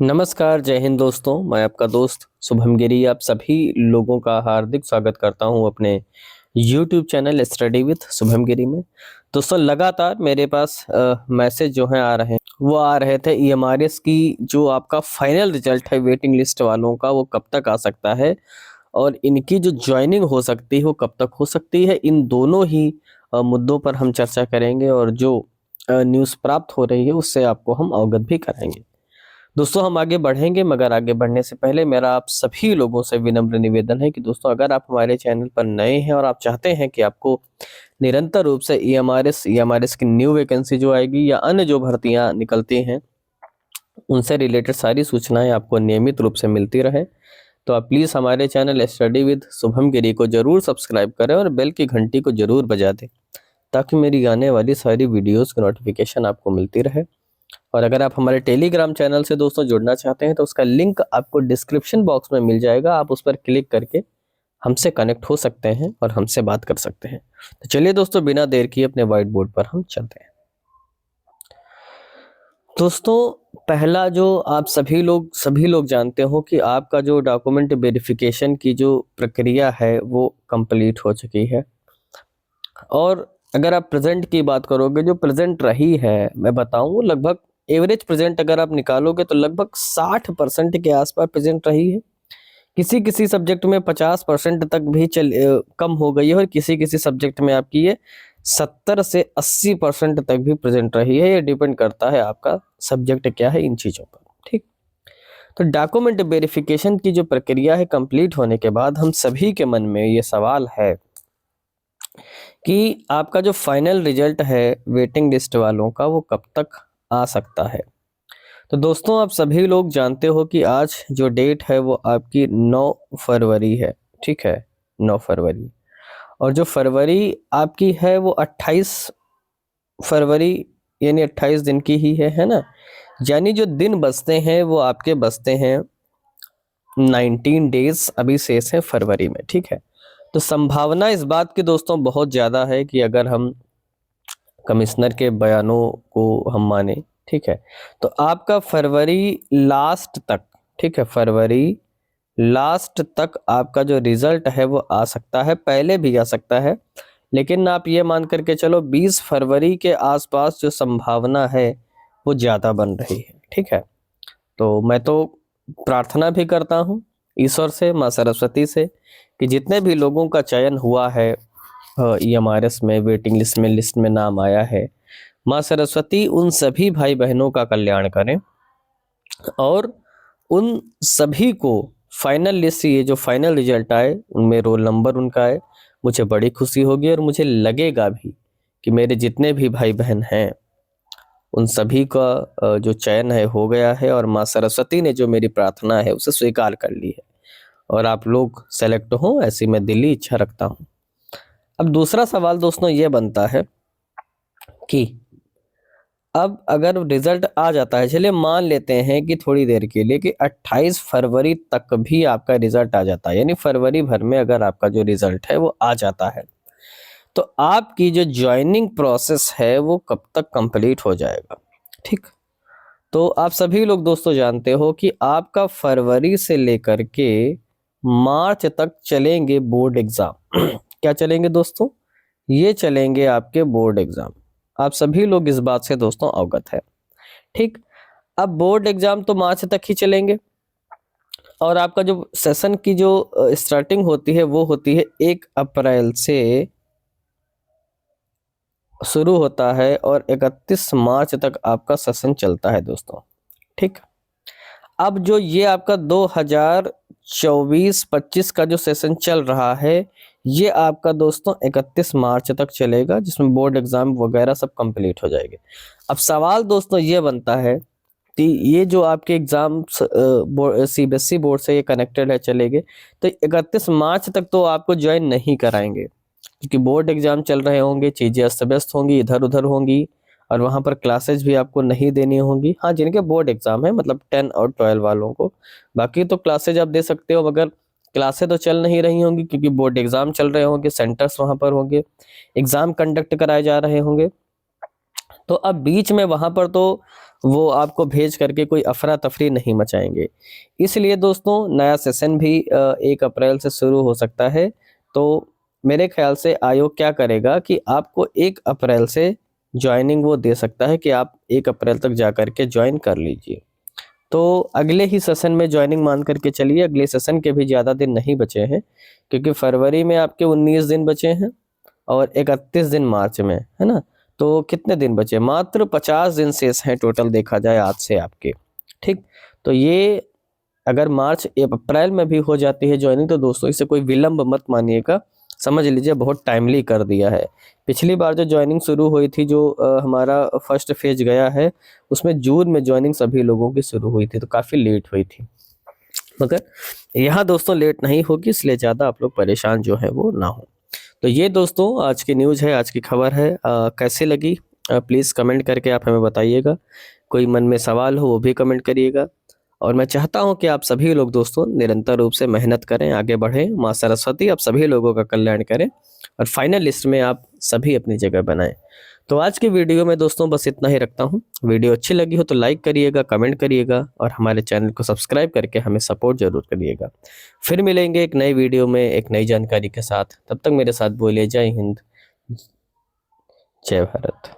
नमस्कार, जय हिंद दोस्तों। मैं आपका दोस्त शुभम गिरी आप सभी लोगों का हार्दिक स्वागत करता हूं अपने YouTube channel study with Shubham Giri में। दोस्तों लगातार मेरे पास मैसेज जो हैं आ रहे हैं, वो आ रहे थे EMRS की जो आपका फाइनल रिजल्ट है वेटिंग लिस्ट वालों का, वो कब तक आ सकता है और इनकी जो ज्वाइनिंग हो सकती है वो कब तक हो सकती है। इन दोनों ही मुद्दों पर हम चर्चा करेंगे और जो न्यूज़ प्राप्त हो रही है उससे आपको हम अवगत भी कराएंगे। दोस्तों हम आगे बढ़ेंगे, मगर आगे बढ़ने से पहले मेरा आप सभी लोगों से विनम्र निवेदन है कि दोस्तों अगर आप हमारे चैनल पर नए हैं और आप चाहते हैं कि आपको निरंतर रूप से EMRS की न्यू वैकेंसी जो आएगी या अन्य जो भर्तियां निकलती हैं उनसे रिलेटेड सारी सूचनाएं आपको नियमित रूप से मिलती रहे, तो आप प्लीज़ हमारे चैनल स्टडी विद शुभम गिरी को जरूर सब्सक्राइब करें और बेल की घंटी को जरूर बजा दें ताकि मेरी आने वाली सारी वीडियोज़ की नोटिफिकेशन आपको मिलती रहे। और अगर आप हमारे टेलीग्राम चैनल से दोस्तों जुड़ना चाहते हैं तो उसका लिंक आपको डिस्क्रिप्शन बॉक्स में मिल जाएगा। आप उस पर क्लिक करके हमसे कनेक्ट हो सकते हैं और हमसे बात कर सकते हैं। तो चलिए दोस्तों बिना देर किए अपने व्हाइट बोर्ड पर हम चलते हैं। दोस्तों पहला जो आप सभी लोग जानते हो कि आपका जो डॉक्यूमेंट वेरिफिकेशन की जो प्रक्रिया है वो कंप्लीट हो चुकी है। और अगर आप प्रेजेंट की बात करोगे, जो प्रेजेंट रही है मैं बताऊं, लगभग एवरेज प्रेजेंट अगर आप निकालोगे तो लगभग 60% के आसपास प्रेजेंट रही है। किसी किसी सब्जेक्ट में 50% तक भी कम हो गई है और किसी किसी सब्जेक्ट में आपकी ये 70 से 80% तक भी प्रेजेंट रही है। ये डिपेंड करता है आपका सब्जेक्ट क्या है इन चीज़ों पर। ठीक, तो डॉक्यूमेंट वेरिफिकेशन की जो प्रक्रिया है कंप्लीट होने के बाद हम सभी के मन में ये सवाल है कि आपका जो फाइनल रिजल्ट है वेटिंग लिस्ट वालों का वो कब तक आ सकता है। तो दोस्तों आप सभी लोग जानते हो कि आज जो डेट है वो आपकी 9 फरवरी है। ठीक है, 9 फरवरी। और जो फरवरी आपकी है वो 28 फरवरी यानी 28 दिन की ही है ना। यानी जो दिन बचते हैं वो आपके बचते हैं 19 डेज अभी शेष है फरवरी में। ठीक है, तो संभावना इस बात की दोस्तों बहुत ज़्यादा है कि अगर हम कमिश्नर के बयानों को हम माने, ठीक है, तो आपका फरवरी लास्ट तक, ठीक है, फरवरी लास्ट तक आपका जो रिजल्ट है वो आ सकता है, पहले भी आ सकता है, लेकिन आप ये मान करके चलो 20 फरवरी के आसपास जो संभावना है वो ज़्यादा बन रही है। ठीक है, तो मैं तो प्रार्थना भी करता हूँ ईश्वर से, माँ सरस्वती से, कि जितने भी लोगों का चयन हुआ है EMRS में वेटिंग लिस्ट में नाम आया है, माँ सरस्वती उन सभी भाई बहनों का कल्याण करें और उन सभी को फाइनल लिस्ट, ये जो फाइनल रिजल्ट आए उनमें रोल नंबर उनका आए, मुझे बड़ी खुशी होगी और मुझे लगेगा भी कि मेरे जितने भी भाई बहन हैं उन सभी का जो चयन है हो गया है और माँ सरस्वती ने जो मेरी प्रार्थना है उसे स्वीकार कर ली है और आप लोग सेलेक्ट हो, ऐसी मैं दिली इच्छा रखता हूँ। अब दूसरा सवाल दोस्तों ये बनता है कि अब अगर रिजल्ट आ जाता है, चलिए मान लेते हैं कि थोड़ी देर के लिए कि 28 फरवरी तक भी आपका रिजल्ट आ जाता है, यानी फरवरी भर में अगर आपका जो रिजल्ट है वो आ जाता है, तो आपकी जो ज्वाइनिंग प्रोसेस है वो कब तक कंप्लीट हो जाएगा। ठीक, तो आप सभी लोग दोस्तों जानते हो कि आपका फरवरी से लेकर के मार्च तक चलेंगे बोर्ड एग्जाम। क्या चलेंगे दोस्तों? ये चलेंगे आपके बोर्ड एग्जाम। आप सभी लोग इस बात से दोस्तों अवगत है। ठीक, अब बोर्ड एग्जाम तो मार्च तक ही चलेंगे और आपका जो सेशन की जो स्टार्टिंग होती है वो होती है 1 अप्रैल से शुरू होता है और 31 मार्च तक आपका सेशन चलता है दोस्तों। ठीक, अब जो ये आपका 2024-25 का जो सेशन चल रहा है ये आपका दोस्तों 31 मार्च तक चलेगा, जिसमें बोर्ड एग्जाम वगैरह सब कंप्लीट हो जाएंगे। अब सवाल दोस्तों ये बनता है कि ये जो आपके एग्जाम CBSE बोर्ड से ये कनेक्टेड है चलेंगे, तो 31 मार्च तक तो आपको ज्वाइन नहीं कराएंगे क्योंकि बोर्ड एग्जाम चल रहे होंगे, चीज़ें अस्त व्यस्त होंगी, इधर उधर होंगी और वहाँ पर क्लासेज भी आपको नहीं देनी होंगी। हाँ, जिनके बोर्ड एग्जाम है, मतलब 10 और 12 वालों को, बाकी तो क्लासेज आप दे सकते हो, मगर क्लासें तो चल नहीं रही होंगी क्योंकि बोर्ड एग्जाम चल रहे होंगे, सेंटर्स वहाँ पर होंगे, एग्जाम कंडक्ट कराए जा रहे होंगे। तो अब बीच में वहाँ पर तो वो आपको भेज करके कोई अफरा तफरी नहीं मचाएंगे। इसलिए दोस्तों नया सेशन भी 1 अप्रैल से शुरू हो सकता है। तो मेरे ख्याल से आयोग क्या करेगा कि आपको 1 अप्रैल से ज्वाइनिंग वो दे सकता है कि आप 1 अप्रैल तक जा कर के ज्वाइन कर लीजिए। तो अगले ही सेशन में ज्वाइनिंग मान करके चलिए, अगले सेशन के भी ज़्यादा दिन नहीं बचे हैं, क्योंकि फरवरी में आपके 19 दिन बचे हैं और 31 दिन मार्च में, है ना? तो कितने दिन बचे? मात्र 50 दिन शेष हैं टोटल देखा जाए आज से आपके, ठीक? तो ये अगर मार्च अप्रैल में भी हो जाती है ज्वाइनिंग तो दोस्तों इसे कोई विलंब मत मानिएगा, समझ लीजिए बहुत टाइमली कर दिया है। पिछली बार जो ज्वाइनिंग शुरू हुई थी, जो हमारा फर्स्ट फेज गया है, उसमें जून में ज्वाइनिंग सभी लोगों की शुरू हुई थी, तो काफ़ी लेट हुई थी। मगर यहाँ दोस्तों लेट नहीं होगी, इसलिए ज़्यादा आप लोग परेशान जो है वो ना हो। तो ये दोस्तों आज की न्यूज़ है, आज की खबर है। कैसी लगी प्लीज़ कमेंट करके आप हमें बताइएगा। कोई मन में सवाल हो वो भी कमेंट करिएगा। और मैं चाहता हूँ कि आप सभी लोग दोस्तों निरंतर रूप से मेहनत करें, आगे बढ़ें। माँ सरस्वती आप सभी लोगों का कल्याण करें और फाइनल लिस्ट में आप सभी अपनी जगह बनाएं। तो आज की वीडियो में दोस्तों बस इतना ही रखता हूँ। वीडियो अच्छी लगी हो तो लाइक करिएगा, कमेंट करिएगा और हमारे चैनल को सब्सक्राइब करके हमें सपोर्ट जरूर करिएगा। फिर मिलेंगे एक नई वीडियो में एक नई जानकारी के साथ। तब तक मेरे साथ बोलिए जय हिंद, जय भारत।